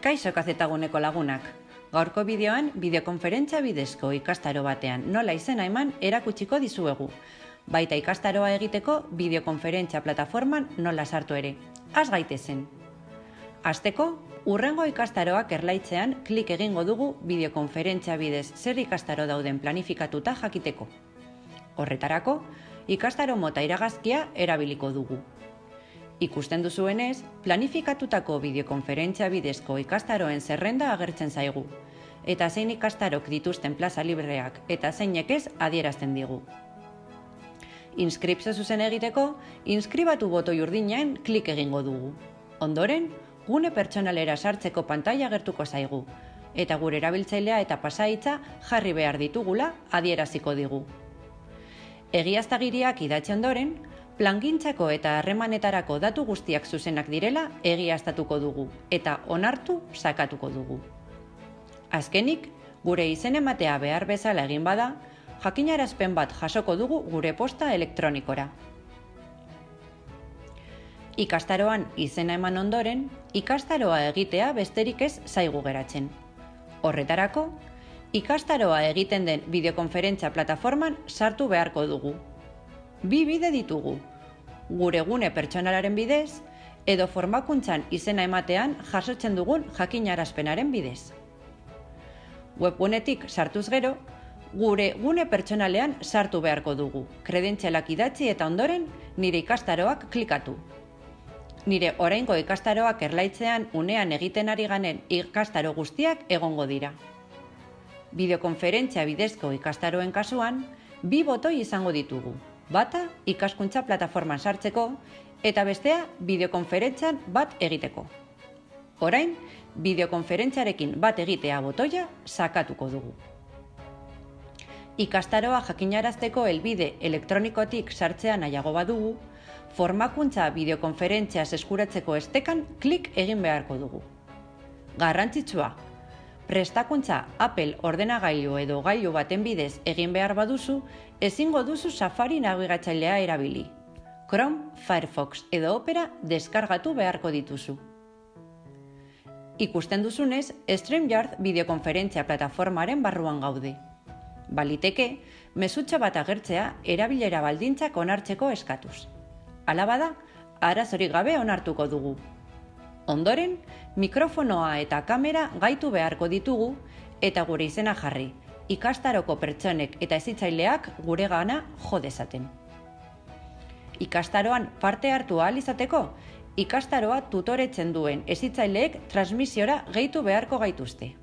Kaixo kazetaguneko lagunak. Gaurko bideoan, bideokonferentzia bidezko ikastaro batean nola izena eman erakutsiko dizuegu. Baita ikastaroa egiteko bideokonferentzia plataforman nola sartu ere. Has gaitezen. Hasteko, hurrengo ikastaroak erlaitzean klik egingo dugu bideokonferentzia bidez zer ikastaro dauden planifikatuta jakiteko. Horretarako, ikastaro mota iragazkia erabiliko dugu. Ikusten duzuenez, planifikatutako bideokonferentzia bidezko ikastaroen zerrenda agertzen zaigu, eta zein ikastarok dituzten plaza libreak eta zeinek ez adierazten digu. Inskripzio zuzen egiteko, inskribatu botoi urdinain klik egingo dugu. Ondoren, gune pertsonalera sartzeko pantaila agertuko zaigu, eta gure erabiltzailea eta pasahitza jarri behar ditugula adieraziko digu. Egiaztagiriak idatzi ondoren, plangintzako eta harremanetarako datu guztiak zuzenak direla egiaztatuko dugu eta onartu sakatuko dugu. Azkenik, gure izen ematea behar bezala egin bada, jakinarazpen bat jasoko dugu gure posta elektronikora. Ikastaroan izena eman ondoren, ikastaroa egitea besterik ez zaigu geratzen. Horretarako, ikastaroa egiten den bideokonferentzia plataforman sartu beharko dugu. Bi bide ditugu, gure gune pertsonalaren bidez, edo formakuntzan izena ematean jasotzen dugun jakinarazpenaren bidez. Webgunetik sartuz gero, gure gune pertsonalean sartu beharko dugu, kredentzialak idatzi eta ondoren nire ikastaroak klikatu. Nire oraingo ikastaroak erlaitzean unean egiten ari ganen ikastaro guztiak egongo dira. Bideokonferentzia bidezko ikastaroen kasuan, bi botoi izango ditugu. Bata ikaskuntza plataforman sartzeko eta bestea bideokonferentzian bat egiteko. Orain, bideokonferentziarekin bat egitea botoia sakatuko dugu. Ikastaroa jakinarazteko helbide elektronikotik sartzea nahiago badugu, formakuntza bideokonferentziaz eskuratzeko estekan klik egin beharko dugu. Garrantzitsua, prestakuntza Apple ordenagailu edo gailu baten bidez egin behar baduzu, ezingo duzu Safari nabigatzailea erabili. Chrome, Firefox edo Opera deskargatu beharko dituzu. Ikusten duzunez, StreamYard bideokonferentzia plataformaren barruan gaude. Baliteke, mezutxo bat agertzea erabilera baldintzak onartzeko eskatuz. Hala bada, arazorik gabe onartuko dugu. Ondoren, mikrofonoa eta kamera gaitu beharko ditugu eta gure izena jarri, ikastaroko pertsonek eta hezitzaileak gure gana jo dezaten. Ikastaroan parte hartu ahal izateko, ikastaroa tutoretzen duen hezitzaileek transmisiora gehitu beharko gaituzte.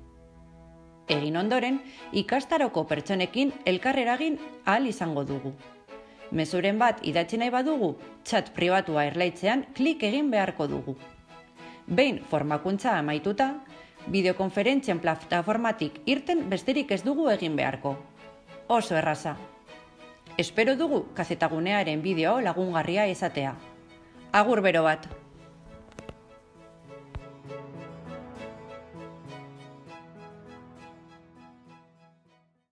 Egin ondoren, ikastaroko pertsonekin elkar eragin ahal izango dugu. Mezuren bat idatzi nahi badugu, chat pribatua erlaitzean klik egin beharko dugu. Behin formakuntza amaituta, bideokonferentzien plataformatik irten besterik ez dugu egin beharko. Oso erraza. Espero dugu kazetagunearen bideo lagungarria izatea. Agur bero bat!